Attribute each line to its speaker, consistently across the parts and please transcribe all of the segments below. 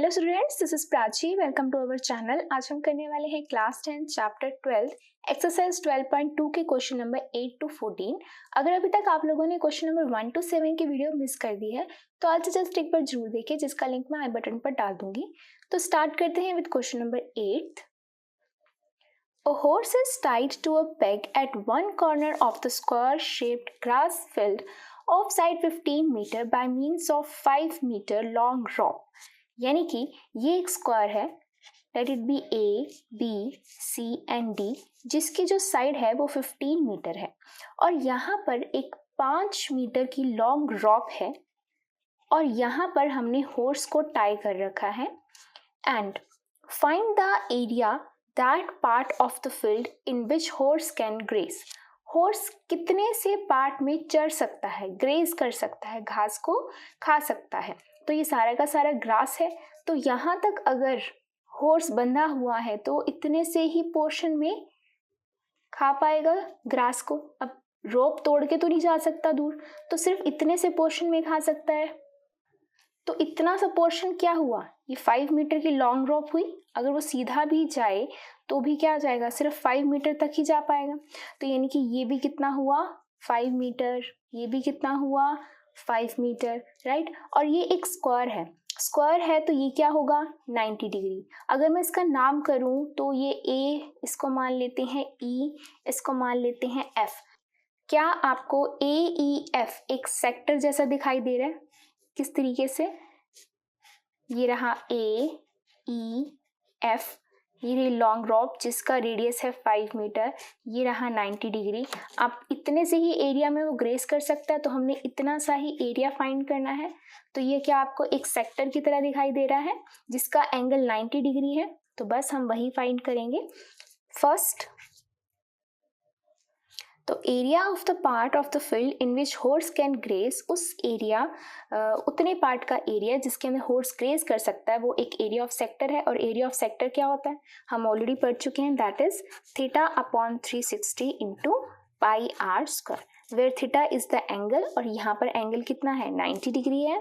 Speaker 1: Hello students, this is Prachi. Welcome to our channel. आज हम करने वाले हैं क्लास 10 चैप्टर 12 एक्सरसाइज 12.2 के क्वेश्चन नंबर 8 to 14। अगर अभी तक आप लोगों ने क्वेश्चन नंबर 1 to 7 की वीडियो मिस कर दी है तो आज जस्ट एक बार जरूर देखिए, जिसका लिंक मैं आई बटन पर डाल दूंगी। तो स्टार्ट करते हैं with question number 8। A horse is tied to a peg at one corner of the square-shaped grass field of side 15 meter by means of 5 meter long rope। यानी कि ये एक स्क्वायर है, let it be A B C and D, जिसकी जो side है वो 15 metre है और यहाँ पर एक 5 मीटर की लॉन्ग रॉप है और यहाँ पर हमने हॉर्स को टाई कर रखा है। And find the area that part of the field in which horse can grace. Horse कितने से पार्ट में चढ़ सकता है, ग्रेस कर सकता है, घास को खा सकता है। तो ये सारा का सारा ग्रास है, तो यहाँ तक अगर हॉर्स बंधा हुआ है तो इतने से ही पोर्शन में खा पाएगा ग्रास को। अब रोप तोड़ के तो नहीं जा सकता दूर, तो सिर्फ इतने से पोर्शन में खा सकता है। तो इतना सा पोर्शन क्या हुआ, ये 5 मीटर की लॉन्ग रोप हुई। अगर वो सीधा भी जाए तो भी क्या जाएगा, सिर्फ 5 मीटर तक ही जा पाएगा। तो यानी कि ये भी कितना हुआ 5 मीटर, ये भी कितना हुआ 5 मीटर, राइट। और ये एक स्क्वायर है तो ये क्या होगा 90 डिग्री। अगर मैं इसका नाम करूं तो ये ए, इसको मान लेते हैं ई, इसको मान लेते हैं एफ। क्या आपको ए ई एफ एक सेक्टर जैसा दिखाई दे रहा है? किस तरीके से, ये रहा ए ई एफ, ये लॉन्ग रॉप जिसका रेडियस है 5 मीटर, ये रहा 90 डिग्री। आप इतने से ही एरिया में वो ग्रेस कर सकता है, तो हमने इतना सा ही एरिया फाइंड करना है। तो ये क्या आपको एक सेक्टर की तरह दिखाई दे रहा है जिसका एंगल 90 डिग्री है, तो बस हम वही फाइंड करेंगे। फर्स्ट, तो area of the part of the field in which horse can grace, उस एरिया उतने पार्ट का एरिया जिसके अंदर हॉर्स ग्रेस कर सकता है, वो एक एरिया ऑफ सेक्टर है। और एरिया ऑफ सेक्टर क्या होता है हम ऑलरेडी पढ़ चुके हैं, that is theta upon 360 into pi R square, where theta is the angle. और यहाँ पर एंगल कितना है 90 डिग्री है।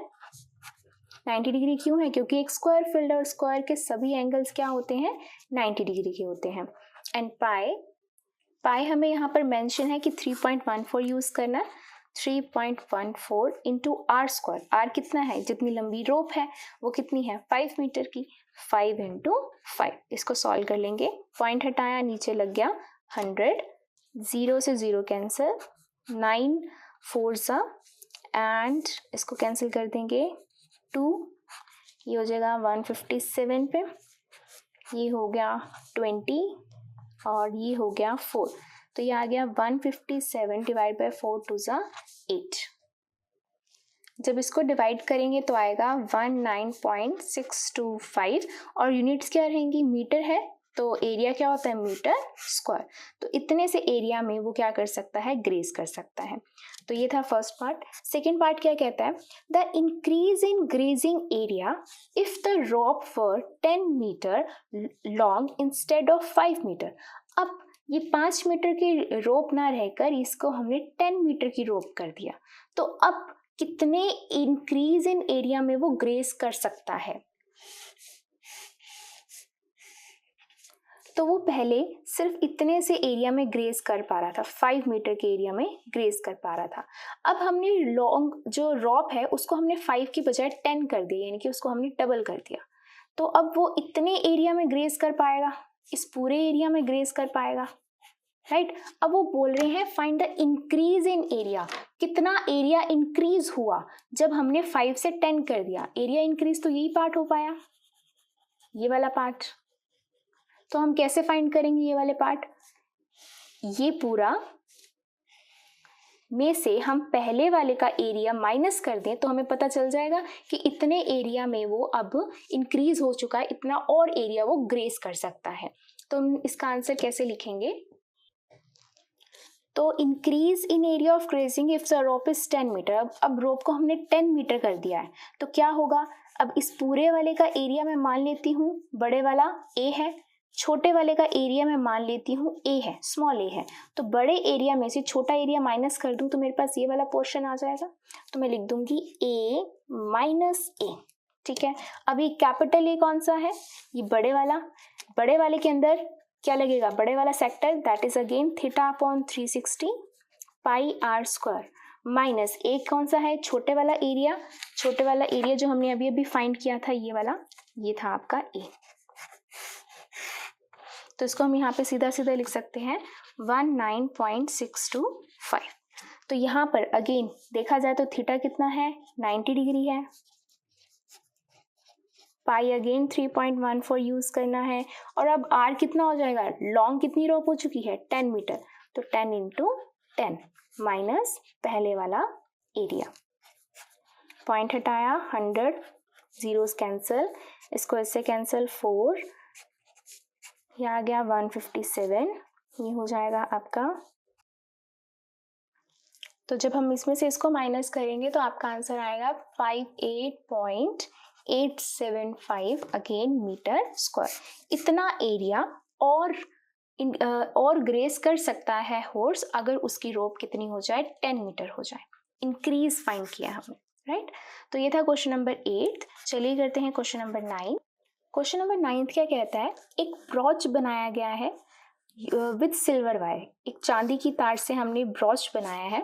Speaker 1: 90 डिग्री क्यों है, क्योंकि एक स्क्वायर फील्ड और स्क्वायर के सभी एंगल्स क्या होते हैं 90 डिग्री के होते हैं। एंड पाई हमें यहाँ पर मेंशन है कि 3.14 यूज करना है। 3.14 इंटू आर स्क्वायर, आर कितना है, जितनी लंबी रोप है वो कितनी है 5 मीटर की, 5 इंटू 5। इसको सॉल्व कर लेंगे, पॉइंट हटाया नीचे लग गया 100, 0 से 0 कैंसिल, 9 4 सा, एंड इसको कैंसिल कर देंगे 2, ये हो जाएगा 157 पे, ये हो गया 20 और ये हो गया 4, तो ये आ गया 157 डिवाइड बाय 4 2 ज़ा 8। जब इसको डिवाइड करेंगे तो आएगा 19.625 और यूनिट्स क्या रहेंगी, मीटर है, तो एरिया क्या होता है मीटर स्क्वायर। तो इतने से एरिया में वो क्या कर सकता है, ग्रेस कर सकता है। तो ये था फर्स्ट पार्ट। सेकेंड पार्ट क्या कहता है, the increase in grazing area if the rope were 10 meter long instead of 5 meter. अब ये 5 मीटर की रोप ना रहकर इसको हमने 10 मीटर की रोप कर दिया, तो अब कितने इंक्रीज इन एरिया में वो ग्रेस कर सकता है। तो वो पहले सिर्फ इतने से एरिया में ग्रेस कर पा रहा था, 5 मीटर के एरिया में ग्रेस कर पा रहा था। अब हमने लॉन्ग जो रॉप है उसको हमने 5 की बजाय 10 कर दिया, यानी कि उसको हमने डबल कर दिया। तो अब वो इतने एरिया में ग्रेस कर पाएगा, इस पूरे एरिया में ग्रेस कर पाएगा, राइट। अब वो बोल रहे हैं find the increase in area, कितना एरिया इंक्रीज हुआ जब हमने 5 से 10 कर दिया। एरिया इंक्रीज तो यही पार्ट हो पाया, ये वाला पार्ट। तो हम कैसे फाइंड करेंगे ये वाले पार्ट, ये पूरा में से हम पहले वाले का एरिया माइनस कर दें तो हमें पता चल जाएगा कि इतने एरिया में वो अब इंक्रीज हो चुका है, इतना और एरिया वो ग्रेस कर सकता है। तो हम इसका आंसर कैसे लिखेंगे, तो increase in area of grazing if the rope is 10 meter. अब रोप को हमने 10 मीटर कर दिया है, तो क्या होगा, अब इस पूरे वाले का एरिया मैं मान लेती हूँ बड़े वाला ए है, छोटे वाले का एरिया मैं मान लेती हूँ ए है, स्मॉल ए है। तो बड़े एरिया में से छोटा एरिया माइनस कर दूं तो मेरे पास ये वाला पोर्शन आ जाएगा। तो मैं लिख दूंगी ए माइनस ए, ठीक है। अभी कैपिटल ए कौन सा है, ये बड़े वाले के अंदर क्या लगेगा, बड़े वाला sector, that is again theta upon 360 pi R square, minus एक कौन सा है, छोटे वाला एरिया जो हमने अभी अभी फाइंड किया था, ये वाला, ये था आपका ए। तो इसको हम यहाँ पे सीधा सीधा लिख सकते हैं 19.625। तो यहाँ पर अगेन देखा जाए तो थीटा कितना है, 90 डिग्री है, पाई अगेन 3.14 यूज करना है, और अब आर कितना हो जाएगा, लॉन्ग कितनी रोप हो चुकी है, 10 मीटर, तो 10 इंटू 10 माइनस पहले वाला एरिया, पॉइंट हटाया 100, जीरोस कैंसिल, इसको इससे कैंसिल 4, ये आ गया 157, ये हो जाएगा आपका। तो जब हम इसमें से इसको माइनस करेंगे तो आपका आंसर आएगा 58.875 अगेन मीटर स्क्वायर। इतना एरिया और ग्रेस कर सकता है हॉर्स अगर उसकी रोप कितनी हो जाए, 10 मीटर हो जाए। इंक्रीज फाइंड किया हमने, राइट। तो ये था क्वेश्चन नंबर 8। चलिए करते हैं क्वेश्चन नंबर 9। क्वेश्चन नंबर 9 क्या कहता है, एक ब्रॉच बनाया गया है विद सिल्वर वायर, एक चांदी की तार से हमने ब्रॉच बनाया है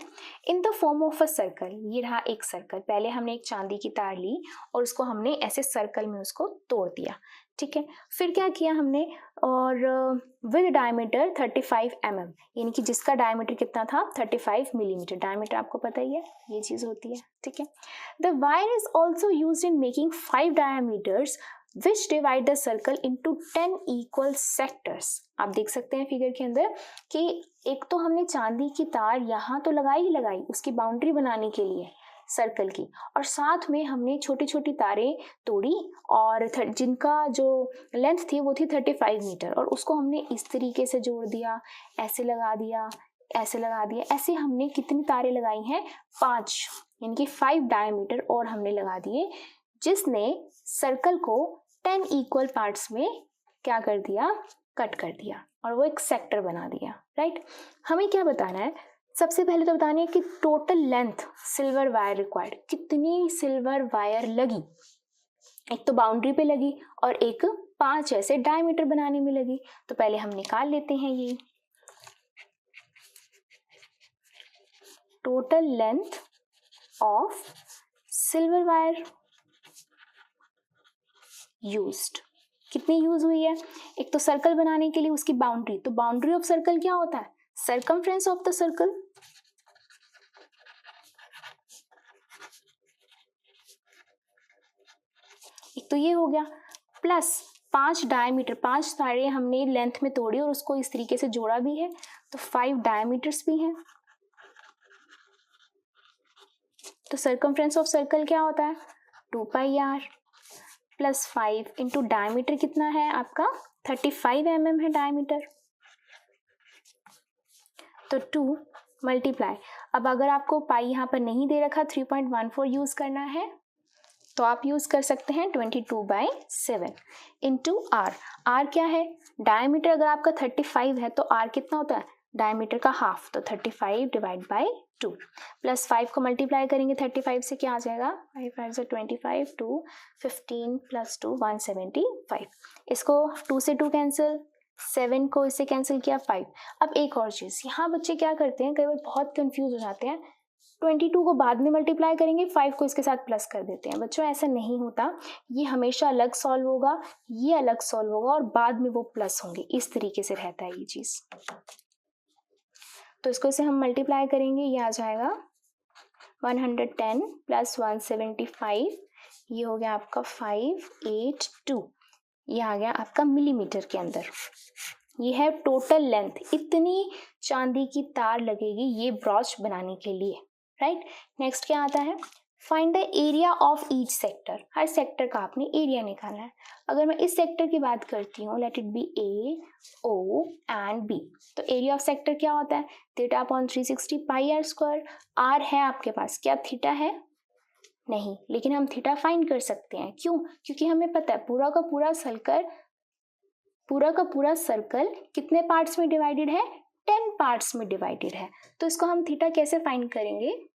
Speaker 1: in the form of a circle. ये रहा एक सर्कल, पहले हमने एक चांदी की तार ली और उसको हमने ऐसे सर्कल में उसको तोड़ दिया, ठीक है। फिर क्या किया हमने, और विद डायमीटर 35 mm, यानी कि जिसका डायमीटर कितना था, 35 मिलीमीटर, डायमीटर आपको पता ही है, ये चीज होती है, ठीक है। The wire is also use in making 5 diameters which divide the circle into 10 equal sectors। आप देख सकते हैं फिगर के अंदर कि एक तो हमने चांदी की तार यहाँ तो लगाई उसकी बाउंड्री बनाने के लिए सर्कल की, और साथ में हमने छोटी छोटी तारें तोड़ी और जिनका जो लेंथ थी वो थी 35 मीटर, और उसको हमने इस तरीके से जोड़ दिया, ऐसे लगा दिया, ऐसे लगा दिया, ऐसे हमने कितनी तारें लगाई हैं, 5, यानी कि 5 डायमीटर और हमने लगा दिए, जिसने सर्कल को 10 इक्वल पार्ट्स में क्या कर दिया, कट कर दिया, और वो एक सेक्टर बना दिया, राइट। हमें क्या बताना है, सबसे पहले तो बताना है कि total length silver wire required, कितनी सिल्वर वायर लगी, एक तो बाउंड्री पे लगी और एक 5 ऐसे डायमीटर बनाने में लगी। तो पहले हम निकाल लेते हैं ये total length of silver wire used, कितनी यूज हुई है, एक तो सर्कल बनाने के लिए उसकी बाउंड्री, तो बाउंड्री ऑफ सर्कल क्या होता है, सर्कमफ्रेंस ऑफ द सर्कल, एक तो ये हो गया, प्लस 5 डायमीटर, 5 तारे हमने लेंथ में तोड़ी और उसको इस तरीके से जोड़ा भी है, तो 5 डायमीटर्स भी हैं। तो सर्कमफ्रेंस ऑफ सर्कल क्या होता है, 2 पाई आर प्लस 5 इंटू डायमीटर कितना है आपका, 35 mm है डायमीटर, तो 2 मल्टीप्लाई। अब अगर आपको पाई यहाँ पर नहीं दे रखा, 3.14 यूज करना है, तो आप यूज कर सकते हैं 22/7 इंटू आर। आर क्या है, डायमीटर अगर आपका 35 है तो आर कितना होता है, डायमीटर का हाफ, तो 35 डिवाइड बाई 2 प्लस 5 को मल्टीप्लाई करेंगे 35 से, क्या आ जाएगा, 5 5 से 25, 2 15 प्लस 2 175। इसको 2 से 2 कैंसिल, 7 को इससे कैंसिल किया 5। अब एक और चीज, यहाँ बच्चे क्या करते हैं, कई बार बहुत कंफ्यूज हो जाते हैं, 22 को बाद में मल्टीप्लाई करेंगे, 5 को इसके साथ प्लस कर देते हैं। बच्चों ऐसा नहीं होता, ये हमेशा अलग सॉल्व होगा, ये अलग सॉल्व होगा और बाद में वो प्लस होंगे, इस तरीके से रहता है ये चीज। तो इसको से हम मल्टीप्लाई करेंगे, ये आ जाएगा 110 प्लस 175, ये हो गया आपका 582, ये आ गया आपका मिलीमीटर के अंदर। ये है टोटल लेंथ, इतनी चांदी की तार लगेगी ये ब्रॉच बनाने के लिए, राइट। नेक्स्ट क्या आता है, find the area of each sector. Her sector का आपने एरिया निकालना है। अगर मैं इस सेक्टर की बात करती हूँ, let it be A, O and B, तो एरिया ऑफ सेक्टर क्या होता है, theta upon 360 pi R square. R है आपके पास, क्या थीटा है, नहीं, लेकिन हम थीटा फाइंड कर सकते हैं, क्यों, क्योंकि हमें पता है पूरा का पूरा सर्कल कितने पार्ट्स में डिवाइडेड है, 10 पार्ट्स में डिवाइडेड है। तो इसको हम थीटा कैसे फाइंड करेंगे,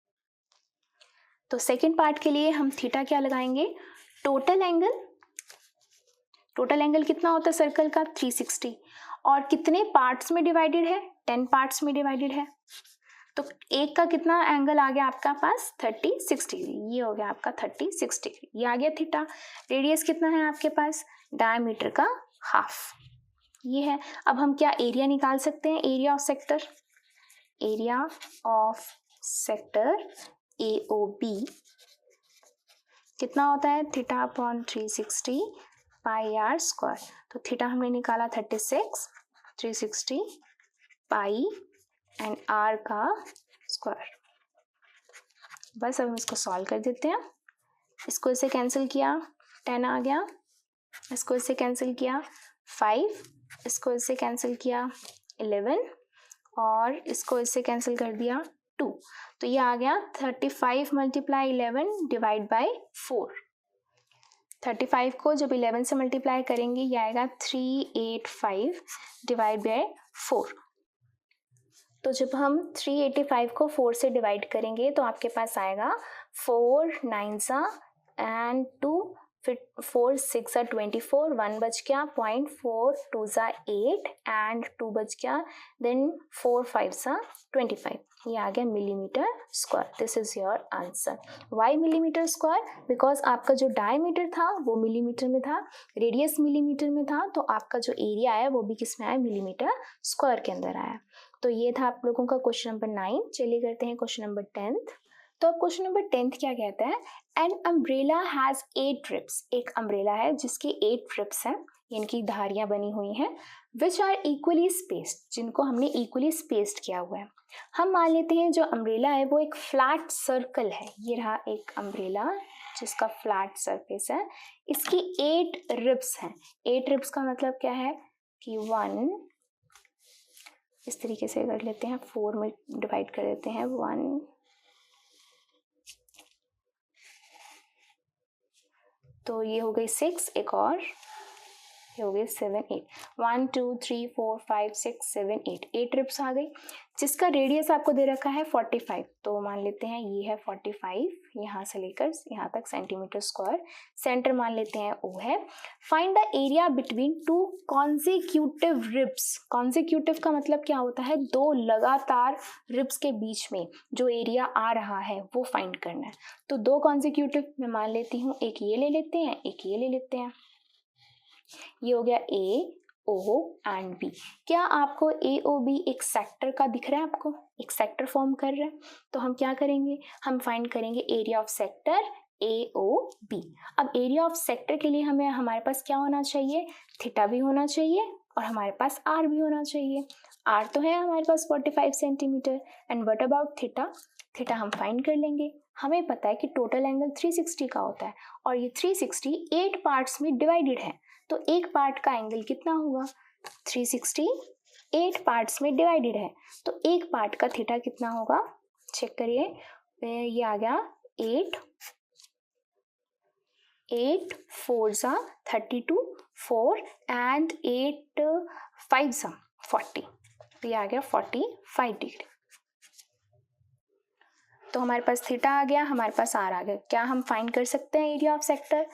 Speaker 1: तो सेकंड पार्ट के लिए हम थीटा क्या लगाएंगे, टोटल एंगल कितना होता है सर्कल का 360 और कितने पार्ट्स में डिवाइडेड है 10 पार्ट्स में डिवाइडेड है। तो एक का कितना एंगल आ गया आपका पास 36 डिग्री, ये हो गया आपका 36 डिग्री, ये आ गया थीटा। रेडियस कितना है आपके पास डायमीटर का हाफ, ये है। अब हम क्या एरिया निकाल सकते हैं, एरिया ऑफ सेक्टर AOB कितना होता है theta upon 360 pi R square. तो थीटा हमने निकाला 36, 360 पाई एंड आर का स्क्वायर। बस अब हम इसको सॉल्व कर देते हैं। इसको इससे कैंसिल किया 10 आ गया, इसको इससे कैंसिल किया 5, इसको इससे कैंसिल किया 11 और इसको इससे कैंसिल कर दिया 2। तो ये आ गया 35 मल्टीप्लाई 11 डिवाइड बाई 4। 35 को जब 11 से मल्टीप्लाई करेंगे ये आएगा 385 डिवाइड बाई 4। तो जब हम 385 को 4 से डिवाइड करेंगे तो आपके पास आएगा 4 9 एंड 2, फिर 4 6 24, 1 बच गया, 0.4 2 8 एंड 2 बच गया, देन 4 5 25, ये आ गया millimeter square. This is your answer. Why millimeter square? Because आपका जो डायमीटर था वो मिलीमीटर में था, रेडियस मिलीमीटर में था, तो आपका जो एरिया आया वो भी किस में आया, मिलीमीटर स्क्वायर के अंदर आया। तो ये था आप लोगों का क्वेश्चन नंबर 9। चलिए करते हैं क्वेश्चन नंबर 10। तो अब क्वेश्चन नंबर 10 क्या कहता है, एन अम्ब्रेला हैज 8 रिब्स। एक अम्ब्रेला है जिसकी 8 रिब्स हैं, इनकी धारियां बनी हुई हैं, विच आर इक्वली स्पेस्ड, जिनको हमने इक्वली स्पेस्ड किया हुआ है। हम मान लेते हैं जो अम्ब्रेला है वो एक फ्लैट सर्कल है। ये रहा एक अम्ब्रेला जिसका फ्लैट सरफेस है, इसकी 8 रिब्स हैं। 8 रिब्स का मतलब क्या है कि 1, इस तरीके से कर लेते हैं, 4 में डिवाइड कर देते हैं, 1 तो ये हो गई 6, एक और ये हो गई 7 8, 1 2 3 4 5 6 7 8, 8 रिब्स आ गई, जिसका रेडियस आपको दे रखा है 45। तो मान लेते हैं ये है 45, यहाँ से लेकर यहाँ तक सेंटीमीटर स्क्वायर। सेंटर मान लेते हैं O है। Find the area between 2 consecutive ribs. Consecutive का मतलब क्या होता है, 2 लगातार रिब्स के बीच में जो एरिया आ रहा है वो फाइंड करना है। तो 2 कॉन्जिक्यूटिव मैं मान लेती हूँ, एक ये ले लेते हैं, एक ये ले लेते हैं। ये हो गया A, O एंड B। क्या आपको A O B एक सेक्टर का दिख रहा है, आपको एक सेक्टर फॉर्म कर रहा है? तो हम क्या करेंगे, हम फाइंड करेंगे area of sector A O B। अब एरिया ऑफ सेक्टर के लिए हमें हमारे पास क्या होना चाहिए, थीटा भी होना चाहिए और हमारे पास R भी होना चाहिए। R तो है हमारे पास 45 centimetre and what about theta? Theta हम फाइंड कर लेंगे। हमें पता है कि टोटल एंगल 360 का होता है और ये 360 8 पार्ट्स में डिवाइडेड है, तो एक पार्ट का एंगल कितना होगा, 360 8 पार्ट्स में डिवाइडेड है, तो एक पार्ट का थीटा कितना होगा, चेक करिए। ये आ गया 8 4 32, 4 एंड 8 5 40, तो ये आ गया 45 डिग्री। तो हमारे पास थीटा आ गया, हमारे पास आर आ गया। क्या हम फाइंड कर सकते हैं एरिया ऑफ सेक्टर?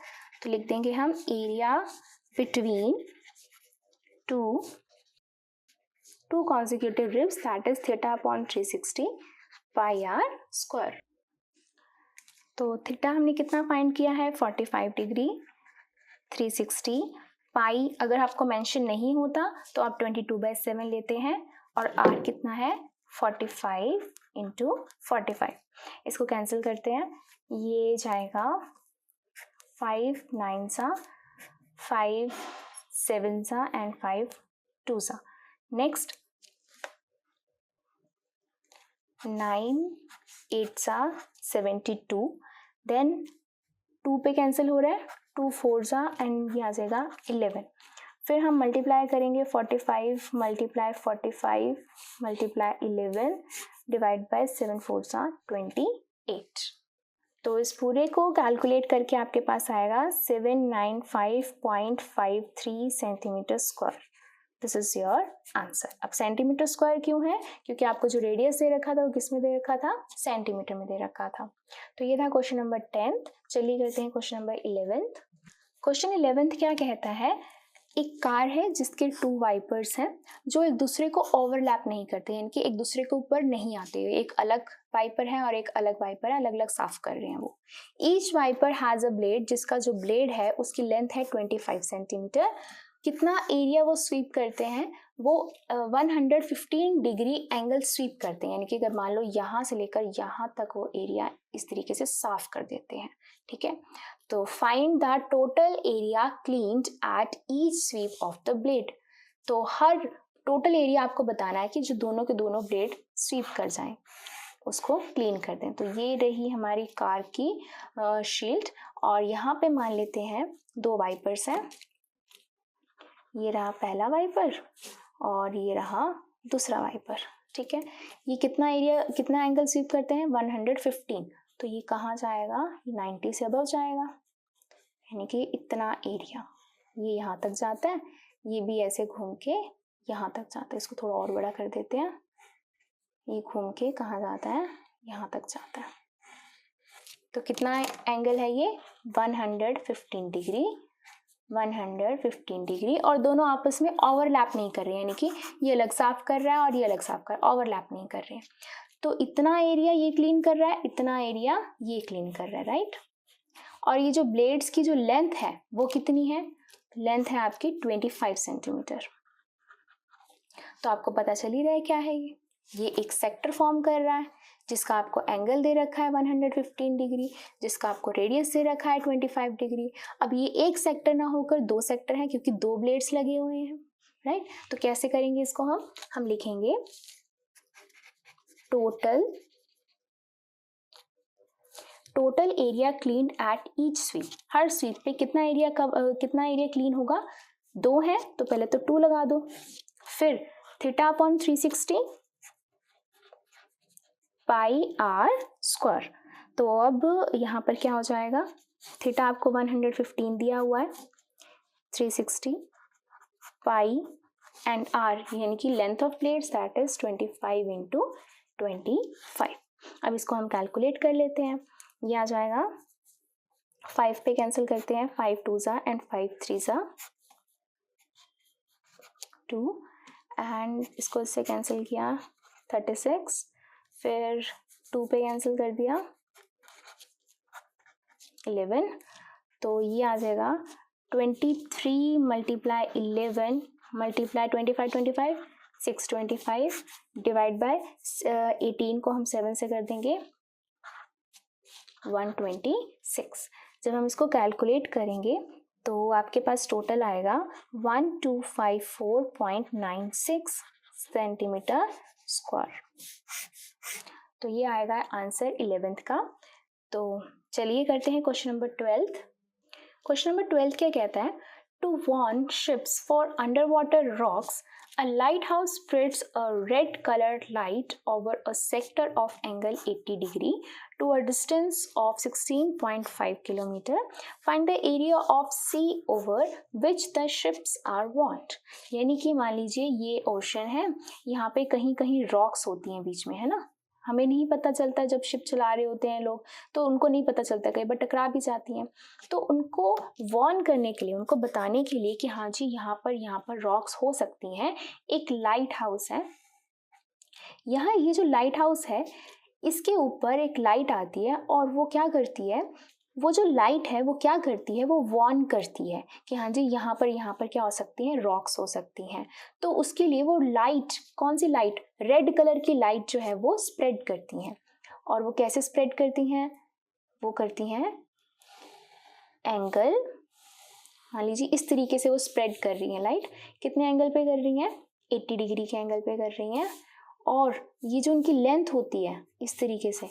Speaker 1: तो लिख देंगे हम area between two consecutive ribs, that is theta upon 360 pi r square। तो थीटा हमने कितना फाइंड किया है, 45 डिग्री। 360 पाई अगर आपको मेंशन नहीं होता तो आप 22/7 लेते हैं और r कितना है 45 इंटू 45। इसको कैंसिल करते हैं, ये जाएगा 5 9 5 7 एंड 5 2 नेक्स्ट 9 8 72, देन 2 पे कैंसिल हो रहा है, 2 4 एंड ये आ जाएगा 11। फिर हम मल्टीप्लाई करेंगे 45 मल्टीप्लाई 45 मल्टीप्लाई 11 डिवाइड बाय 7 4 28। तो इस पूरे को कैलकुलेट करके आपके पास आएगा 795.53 centimetre square. This is your answer. अब सेंटीमीटर स्क्वायर क्यों है? क्योंकि आपको जो रेडियस दे रखा था वो किस में दे रखा था? सेंटीमीटर में दे रखा था। तो ये था क्वेश्चन नंबर 10th। चलिए करते हैं question number 11th। Question 11th क्या कहता है? एक कार है जिसके 2 वाइपर्स हैं जो एक दूसरे को ओवरलैप नहीं करते, यानी कि एक दूसरे के ऊपर नहीं आते। एक अलग वाइपर है और एक अलग वाइपर है, अलग अलग साफ कर रहे हैं वो। Each wiper has a blade, जिसका जो ब्लेड है उसकी लेंथ है 25 सेंटीमीटर। कितना एरिया वो स्वीप करते हैं? वो 115 डिग्री एंगल स्वीप करते हैं, यानी कि अगर मान लो यहाँ से लेकर यहाँ तक वो एरिया इस तरीके से साफ कर देते हैं। ठीक है, तो find the total area cleaned at each sweep of the blade. तो हर टोटल एरिया आपको बताना है कि जो दोनों के दोनों ब्लेड स्वीप कर जाएं, उसको क्लीन कर दें। तो ये रही हमारी कार की शील्ड, और यहाँ पे मान लेते हैं 2 वाइपर्स हैं। ये रहा पहला वाइपर और ये रहा दूसरा वाइपर। ठीक है, ये कितना एरिया, कितना एंगल स्वीप करते हैं? 115। तो ये कहाँ जाएगा? 90 से अबव जाएगा, यानी कि इतना एरिया ये यहाँ तक जाता है। ये भी ऐसे घूम के यहाँ तक जाता है। इसको थोड़ा और बड़ा कर देते हैं। ये घूम के कहाँ जाता है? यहाँ तक जाता है। तो कितना एंगल है ये? 115 डिग्री। 115 डिग्री, और दोनों आपस में ओवरलैप नहीं कर रहे हैं, यानी कि ये अलग साफ कर रहा है और ये अलग साफ कर, ओवरलैप नहीं कर रहे हैं। तो इतना एरिया ये क्लीन कर रहा है, इतना एरिया ये क्लीन कर रहा है, राइट। और ये जो ब्लेड्स की जो लेंथ है वो कितनी है? लेंथ है आपकी 25 सेंटीमीटर। तो आपको पता चल ही रहा है क्या है ये एक सेक्टर फॉर्म कर रहा है जिसका आपको एंगल दे रखा है 115 डिग्री, जिसका आपको रेडियस दे रखा है 25 डिग्री। अब ये एक सेक्टर ना होकर 2 सेक्टर हैं क्योंकि 2 ब्लेड्स लगे हुए हैं, राइट। तो कैसे करेंगे इसको? हम लिखेंगे total area clean at each sweep. हर स्वीप पे कितना एरिया क्लीन होगा? 2 है तो पहले तो 2 लगा दो, फिर theta upon 360 pi R square. तो अब यहाँ पर क्या हो जाएगा? थीटा आपको 115 दिया हुआ है, 360 पाई एंड आर यानी कि length of plates that is 25 into 25। अब इसको हम कैलकुलेट कर लेते हैं। ये आ जाएगा 5 पे कैंसिल करते हैं, 5 2 ज़ा एंड 5 3 ज़ा 2, एंड इसको इससे कैंसिल किया 36, फिर 2 पे कैंसिल कर दिया 11। तो ये आ जाएगा 23 मल्टीप्लाई 11 मल्टीप्लाई 25 625 डिवाइड बाय 18 को हम 7 से कर देंगे 126। जब हम इसको कैलकुलेट करेंगे तो आपके पास टोटल आएगा 1254.96 सेंटीमीटर स्क्वायर। तो ये आएगा आंसर 11th का। तो चलिए करते हैं question number 12th। Question number 12 क्या कहता है? To warn ships for under water rocks, a lighthouse spreads a red colored light over a sector of angle 80 degree to a distance of 16.5 kilometer. Find the area of sea over which the ships are warned. यानी कि मान लीजिए ये ocean है, यहाँ पे कहीं कहीं रॉक्स होती हैं बीच में, है ना। हमें नहीं पता चलता, जब शिप चला रहे होते हैं लोग तो उनको नहीं पता चलता, कई बार टकरा भी जाती हैं। तो उनको वार्न करने के लिए, उनको बताने के लिए कि हाँ जी यहाँ पर रॉक्स हो सकती हैं, एक लाइट हाउस है। यहाँ ये जो लाइट हाउस है इसके ऊपर एक लाइट आती है और वो क्या करती है, वो जो लाइट है वो क्या करती है, वो वार्न करती है कि हाँ जी यहाँ पर क्या हो सकती हैं, रॉक्स हो सकती हैं। तो उसके लिए वो लाइट, कौन सी लाइट? रेड कलर की लाइट जो है वो स्प्रेड करती हैं। और वो कैसे स्प्रेड करती हैं? वो करती हैं एंगल, मान लीजिए इस तरीके से वो स्प्रेड कर रही हैं लाइट। कितने एंगल पे कर रही हैं? 80 डिग्री के एंगल पे कर रही हैं। और ये जो उनकी लेंथ होती है इस तरीके से,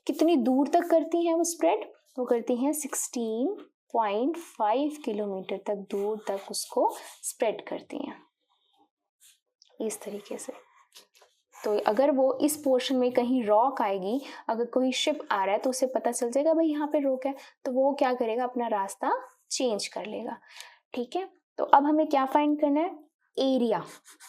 Speaker 1: कितनी दूर तक करती हैं वो स्प्रेड? वो करती हैं 16.5 किलोमीटर तक दूर तक उसको स्प्रेड करती हैं इस तरीके से। तो अगर वो इस पोर्शन में कहीं रॉक आएगी, अगर कोई शिप आ रहा है तो उसे पता चल जाएगा भाई यहाँ पे रॉक है, तो वो क्या करेगा, अपना रास्ता चेंज कर लेगा। ठीक है, तो अब हमें क्या फाइंड करना है? Area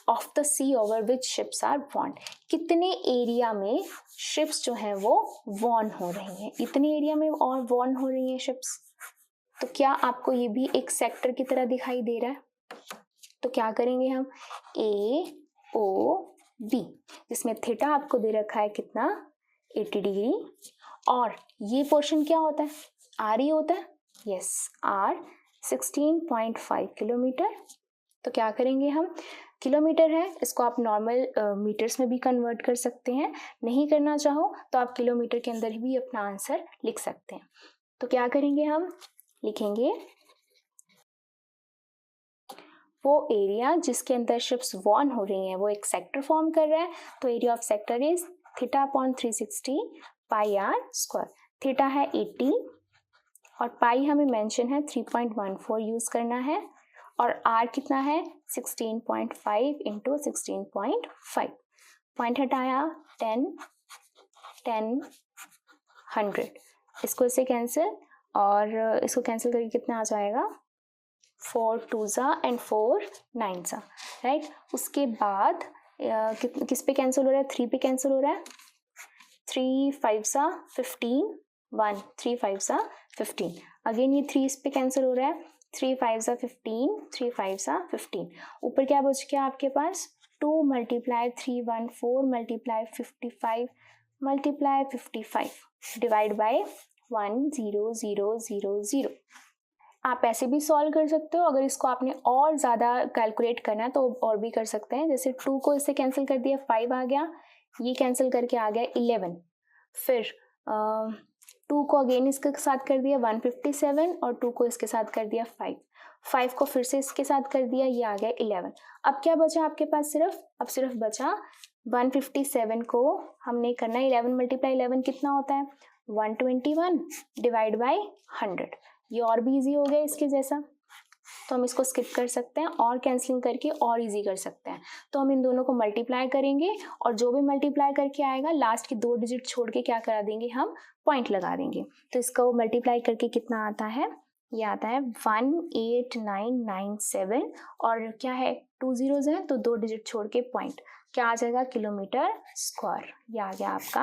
Speaker 1: of the sea over which ships are warned, कितने एरिया में शिप्स जो हैं वो वॉर्न हो रही हैं, इतने एरिया में और वॉर्न हो रही हैं शिप्स। तो क्या आपको ये भी एक सेक्टर की तरह दिखाई दे रहा है? तो क्या करेंगे हम, ए ओ बी, जिसमें थीटा आपको दे रखा है कितना, 80 डिग्री, और ये पोर्शन क्या होता है, आर ही होता है, यस आर 16.5 किलोमीटर। तो क्या करेंगे हम, किलोमीटर है, इसको आप नॉर्मल मीटर्स में भी कन्वर्ट कर सकते हैं, नहीं करना चाहो तो आप किलोमीटर के अंदर भी अपना आंसर लिख सकते हैं। तो क्या करेंगे हम, लिखेंगे वो एरिया जिसके अंदर शिप्स वॉर्न हो रही हैं वो एक सेक्टर फॉर्म कर रहा है, तो area of sector is theta upon 360 pi R square. Theta है 80 और पाई हमें मेंशन है 3.14 यूज करना है, और आर कितना है 16.5 इंटू 16.5, पॉइंट हटाया 10 10 100, इसको इससे कैंसिल, और इसको कैंसिल करके कितना आ जाएगा 4 2 ज़ा एंड 4 9 ज़ा, राइट। उसके बाद किस पे कैंसिल हो रहा है, 3 पे कैंसिल हो रहा है, 3 5 ज़ा 15 1 3 5 ज़ा 15, अगेन ये 3 इस पे कैंसिल हो रहा है, 3 5 ज़ा 15 3 5 ज़ा 15, ऊपर क्या बच गया आपके पास 2 multiply 314 multiply 55 multiply 55 divide by 10000। आप ऐसे भी सॉल्व कर सकते हो, अगर इसको आपने और ज़्यादा कैलकुलेट करना है तो और भी कर सकते हैं। जैसे 2 को इससे कैंसिल कर दिया 5 आ गया, ये कैंसिल करके आ गया 11, फिर 2 को अगेन इसके साथ कर दिया 157 और 2 को इसके साथ कर दिया 5 को फिर से इसके साथ कर दिया, ये आ गया 11। अब क्या बचा आपके पास, सिर्फ बचा 157 को हमने करना है 11 मल्टीप्लाई 11 कितना होता है 121 डिवाइड बाय 100, ये और भी इजी हो गया इसके जैसा, तो हम इसको स्किप कर सकते हैं और कैंसिलिंग करके और इजी कर सकते हैं। तो हम इन दोनों को मल्टीप्लाई करेंगे और जो भी मल्टीप्लाई करके आएगा लास्ट के 2 डिजिट छोड़ के क्या करा देंगे, हम पॉइंट लगा देंगे। तो इसको मल्टीप्लाई करके कितना आता है, ये आता है 18997, और क्या है 2 zeros है तो 2 डिजिट छोड़ के पॉइंट, क्या आ जाएगा किलोमीटर स्क्वायर। ये आ गया आपका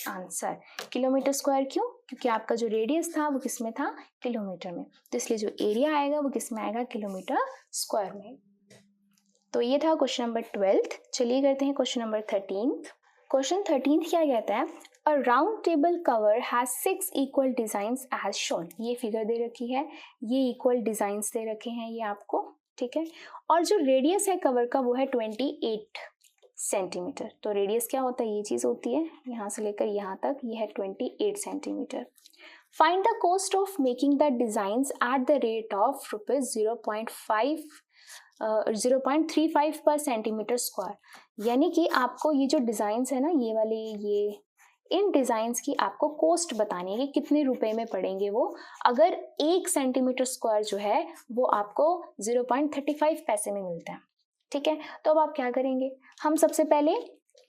Speaker 1: आंसर। किलोमीटर स्क्वायर क्यों, क्योंकि आपका जो रेडियस था वो किस में था, किलोमीटर में, तो इसलिए जो एरिया आएगा वो किस में आएगा, किलोमीटर स्क्वायर में। तो ये था क्वेश्चन नंबर 12। चलिए करते हैं क्वेश्चन नंबर 13। क्वेश्चन 13 क्या कहता है, a round table cover has 6 equal designs as shown. ये फिगर दे रखी है, ये इक्वल डिजाइंस दे रखे हैं ये आपको, ठीक है, और जो रेडियस है कवर का वो है 28 सेंटीमीटर। तो रेडियस क्या होता है, ये चीज होती है, यहाँ से लेकर यहाँ तक ये है 28 centimetre. Find the cost of making the designs at the rate of ₹0.35 पर सेंटीमीटर स्क्वायर। यानी कि आपको ये जो डिजाइन्स है ना, ये वाले, ये इन डिजाइन्स की आपको कॉस्ट बतानी है कि कितने रुपए में पड़ेंगे वो, अगर 1 सेंटीमीटर स्क्वायर जो है वो आपको 0.35 पैसे में मिलता है, ठीक है। तो अब आप क्या करेंगे, हम सबसे पहले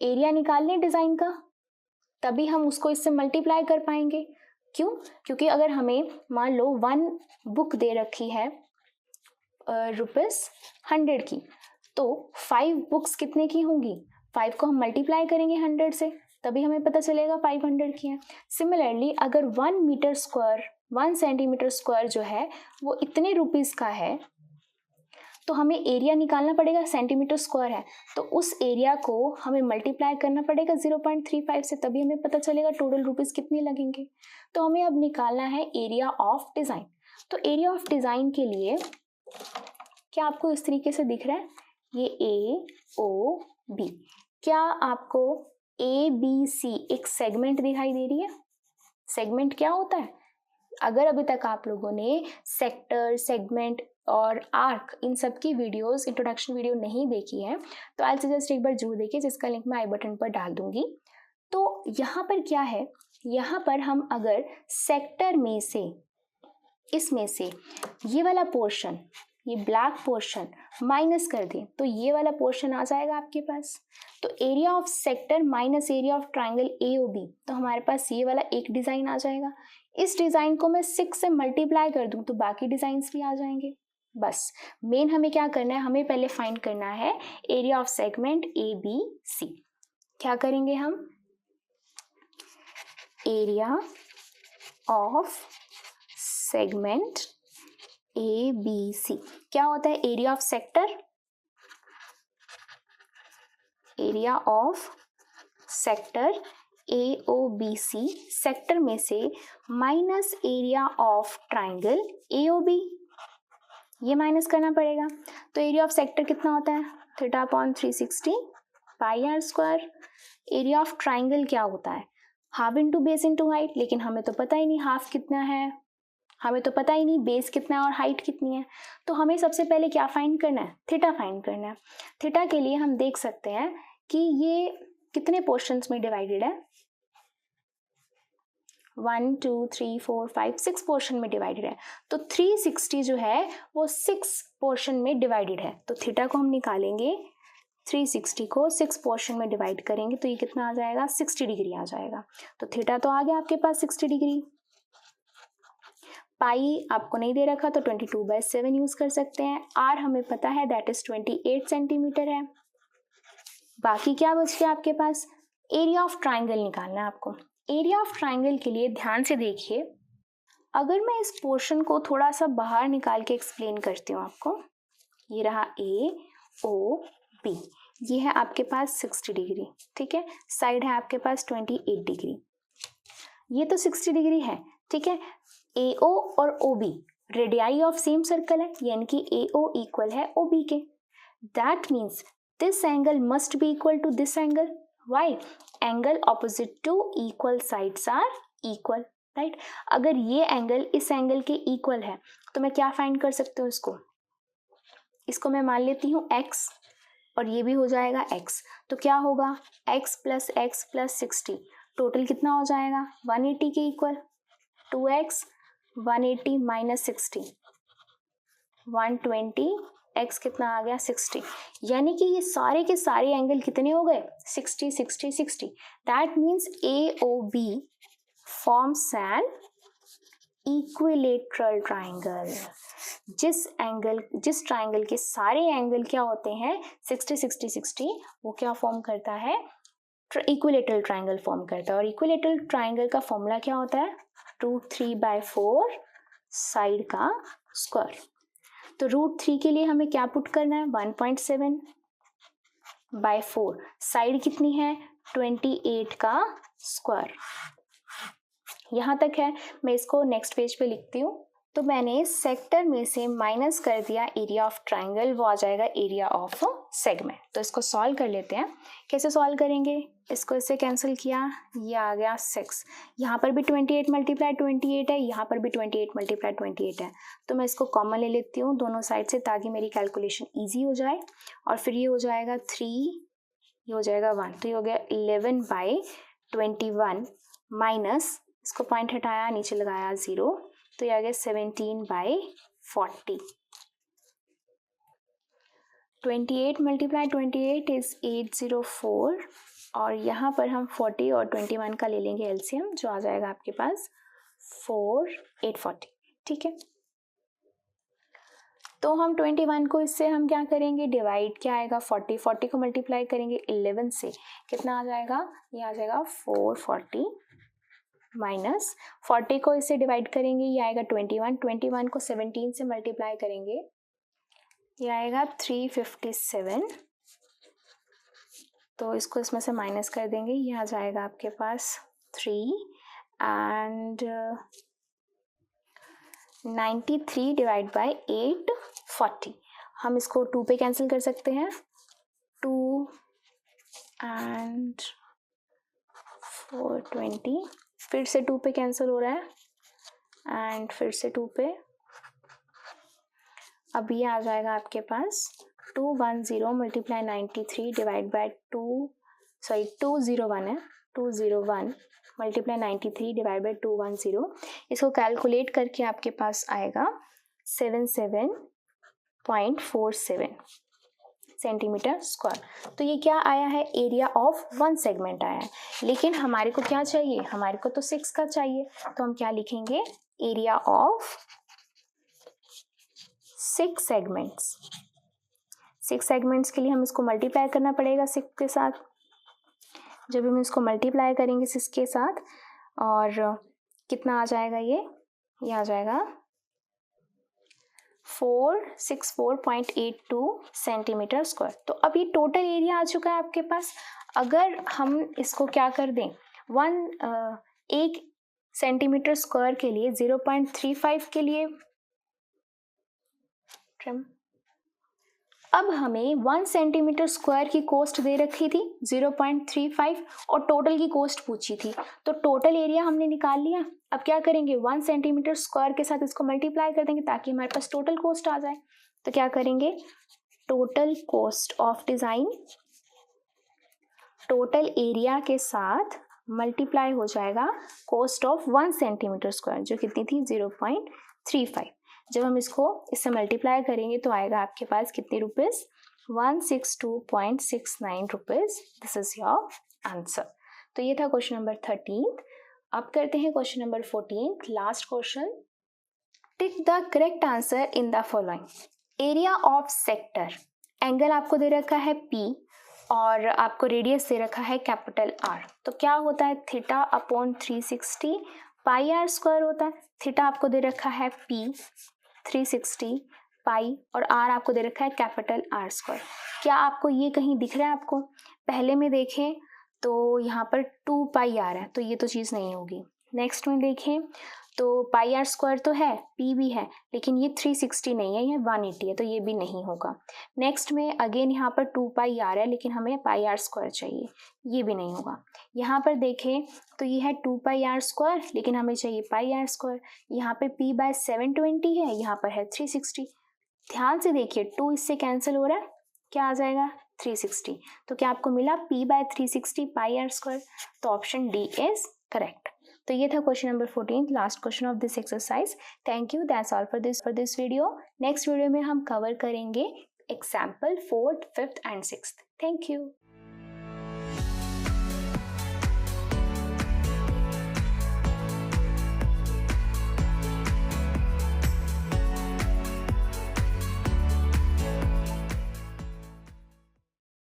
Speaker 1: एरिया निकाल लें डिजाइन का, तभी हम उसको इससे मल्टीप्लाई कर पाएंगे। क्यों, क्योंकि अगर हमें मान लो 1 बुक दे रखी है ₹100 की, तो 5 बुक्स कितने की होंगी, 5 को हम मल्टीप्लाई करेंगे 100 से, तभी हमें पता चलेगा 500 की है। सिमिलरली अगर 1 सेंटीमीटर स्क्वायर जो है वो इतने रुपीस का है, तो हमें एरिया निकालना पड़ेगा, सेंटीमीटर स्क्वायर है तो उस एरिया को हमें मल्टीप्लाई करना पड़ेगा 0.35 से, तभी हमें पता चलेगा टोटल रुपीस कितने लगेंगे। तो हमें अब निकालना है एरिया ऑफ डिजाइन। तो एरिया ऑफ डिजाइन के लिए क्या आपको इस तरीके से दिख रहा है, ये AOB, क्या आपको ABC एक सेगमेंट दिखाई दे रही है। सेगमेंट क्या होता है, अगर अभी तक आप लोगों ने सेक्टर, सेगमेंट और आर्क इन सब की वीडियोस, इंट्रोडक्शन वीडियो नहीं देखी है तो आई सजेस्ट एक बार जरूर देखिए, जिसका लिंक मैं आई बटन पर डाल दूंगी। तो यहाँ पर क्या है, यहाँ पर हम अगर सेक्टर में से, इसमें से ये वाला पोर्शन, ये ब्लैक पोर्शन माइनस कर दें तो ये वाला पोर्शन आ जाएगा आपके पास। तो area of sector minus area of triangle AOB, तो हमारे पास ये वाला एक डिजाइन आ जाएगा। इस डिजाइन को मैं 6 से मल्टीप्लाई कर दूं तो बाकी डिजाइन्स भी आ जाएंगे, बस मेन हमें क्या करना है, हमें पहले फाइंड करना है area of segment A B C. क्या करेंगे हम, area of segment A B C. क्या होता है area of sector, area of sector A O B C, sector में से minus area of triangle A O B, ये माइनस करना पड़ेगा। तो एरिया ऑफ सेक्टर कितना होता है, theta upon 360 pi R square. Area of triangle क्या होता है, half into base into height, लेकिन हमें तो पता ही नहीं हाफ कितना है, हमें तो पता ही नहीं बेस कितना है और हाइट कितनी है। तो हमें सबसे पहले क्या फाइंड करना है, थीटा फाइंड करना है। थीटा के लिए हम देख सकते हैं कि ये कितने पोर्शंस में डिवाइडेड है, 1 2 3 4 5 6 पोर्शन में डिवाइडेड है। तो 360 जो है वो 6 पोर्शन में डिवाइडेड है। तो थीटा को हम निकालेंगे, 360 को 6 पोर्शन में डिवाइड करेंगे तो ये कितना आ जाएगा, 60 डिग्री आ जाएगा। तो थीटा तो आ गया आपके पास 60 डिग्री। पाई आपको नहीं दे रखा तो 22/7 यूज कर सकते हैं। आर हमें पता है दैट इज 28 सेंटीमीटर है। बाकी क्या बच गया आपके पास, एरिया ऑफ ट्राइंगल निकालना है आपको। एरिया ऑफ ट्राइंगल के लिए ध्यान से देखिए, अगर मैं इस पोर्शन को थोड़ा सा बाहर निकाल के एक्सप्लेन करती हूँ आपको, ये रहा ए ओ बी, ये है आपके पास 60 डिग्री, ठीक है, साइड है आपके पास 28 डिग्री, ये तो 60 डिग्री है, ठीक है। ए ओ और O B radii of same circle है, यानी कि ए ओ इक्वल है ओ बी के। That means this angle must be equal to this angle. Why, angle opposite to equal sides are equal, right. अगर ये angle इस angle के equal है तो मैं क्या फाइंड कर सकती हूँ, इसको मैं मान लेती हूँ x और ये भी हो जाएगा x। तो क्या होगा, x प्लस 60 टोटल कितना हो जाएगा, 180 के इक्वल। 2x 180 माइनस 60 120, x कितना आ गया 60, यानी कि ये सारे के सारे एंगल कितने हो गए, 60 60 60। That means AOB forms an equilateral triangle. जिस ट्राइंगल के सारे एंगल क्या होते हैं 60 60 60, वो क्या फॉर्म करता है, इक्विलेटरल ट्राइंगल फॉर्म करता है। और इक्विलेटरल ट्राइंगल का फॉर्मूला क्या होता है, √3/4 साइड का स्क्वायर। तो √3 के लिए हमें क्या पुट करना है, 1.7/4, साइड कितनी है 28 का स्क्वायर। यहाँ तक है, मैं इसको नेक्स्ट पेज पे लिखती हूँ। तो मैंने सेक्टर में से माइनस कर दिया एरिया ऑफ ट्राइंगल, वो आ जाएगा एरिया ऑफ सेगमेंट। तो इसको सॉल्व कर लेते हैं। कैसे सॉल्व करेंगे, इसको इससे कैंसिल किया, ये आ गया 6। यहाँ पर भी 28 मल्टीप्लाई 28 है, यहाँ पर भी 28 मल्टीप्लाई 28 है। तो मैं इसको कॉमन ले लेती हूँ दोनों साइड से, ताकि मेरी कैलकुलेशन ईजी हो जाए। और फिर ये हो जाएगा 3, ये हो जाएगा 1, तो ये हो गया 11/21 माइनस, इसको पॉइंट हटाया, नीचे लगाया 0, तो ये आ गया 17/40। 28 मल्टीप्लाई 28 इज 804, और यहाँ पर हम 40 और 21 का ले लेंगे एलसीएम, जो आ जाएगा आपके पास 4840, ठीक है। तो हम 21 को इससे हम क्या करेंगे, डिवाइड, क्या आएगा 40 को मल्टीप्लाई करेंगे 11 से, कितना आ जाएगा, ये आ जाएगा 440 माइनस 40 को इससे डिवाइड करेंगे, ये आएगा 21 को 17 से मल्टीप्लाई करेंगे, ये आएगा 357। तो इसको इसमें से माइनस कर देंगे, ये आ जाएगा आपके पास 3 एंड 93 डिवाइड बाय 840। हम इसको 2 पे कैंसिल कर सकते हैं, 2 एंड 420, फिर से 2 पे कैंसिल हो रहा है एंड फिर से 2 पे। अब ये आ जाएगा आपके पास 210 मल्टीप्लाई 93 डिवाइड बाय 201 है, 201 मल्टीप्लाई 93 डिवाइड बाय 210। इसको कैलकुलेट करके आपके पास आएगा 77.47 सेंटीमीटर स्क्वायर। तो ये क्या आया है, एरिया ऑफ 1 सेगमेंट आया है। लेकिन हमारे को क्या चाहिए, हमारे को तो 6 का चाहिए, तो हम क्या लिखेंगे, एरिया ऑफ 6 सेगमेंट्स। 6 सेगमेंट्स के लिए हम इसको मल्टीप्लाई करना पड़ेगा 6 के साथ। जब हम इसको मल्टीप्लाई करेंगे 6 के साथ, और कितना आ जाएगा ये आ जाएगा 464.82 सेंटीमीटर स्क्वायर। तो अब ये टोटल एरिया आ चुका है आपके पास। अगर हम इसको क्या कर दें, 1 सेंटीमीटर स्क्वायर के लिए 0.35 के लिए अब हमें 1 सेंटीमीटर स्क्वायर की कॉस्ट दे रखी थी 0.35 और टोटल की कॉस्ट पूछी थी। तो टोटल एरिया हमने निकाल लिया। अब क्या करेंगे, 1 सेंटीमीटर स्क्वायर के साथ इसको मल्टीप्लाई कर देंगे ताकि हमारे पास टोटल कॉस्ट आ जाए। तो क्या करेंगे, total cost of design total area के साथ मल्टीप्लाई हो जाएगा कॉस्ट ऑफ 1 सेंटीमीटर स्क्वायर, जो कितनी थी 0.35। जब हम इसको इससे मल्टीप्लाई करेंगे तो आएगा आपके पास कितने rupees, 162.69 rupees. This is your answer. तो ये था क्वेश्चन नंबर 13। अब करते हैं question number 14, last question. Tick the correct answer in the following. Area of sector, angle आपको दे रखा है P और आपको रेडियस दे रखा है कैपिटल R। तो क्या होता है, theta upon 360 pi R square होता है। थीटा आपको दे रखा है P 360 पाई और R आपको दे रखा है कैपिटल R स्क्वायर। क्या आपको ये कहीं दिख रहा है आपको? पहले में देखें तो यहाँ पर 2 पाई आर है, तो ये तो चीज़ नहीं होगी। नेक्स्ट में देखें तो पाई आर स्क्वायर तो है, P भी है, लेकिन ये 360 नहीं है, ये 180 है, तो ये भी नहीं होगा। नेक्स्ट में अगेन यहाँ पर 2 पाई आर है, लेकिन हमें पाई आर स्क्वायर चाहिए, ये भी नहीं होगा। यहाँ पर देखें तो ये है 2 पाई आर स्क्वायर, लेकिन हमें चाहिए पाई आर स्क्वायर। यहाँ पे P/720 है, यहाँ पर है 360। ध्यान से देखिए, 2 इससे कैंसिल हो रहा है, क्या आ जाएगा 360। तो क्या आपको मिला P/360 पाई आर स्क्वायर। तो ऑप्शन डी इज करेक्ट। तो ये था question number 14, last question of this exercise. Thank you, that's all for this video. Next video में हम कवर करेंगे example 4th, 5th and 6th। Thank you.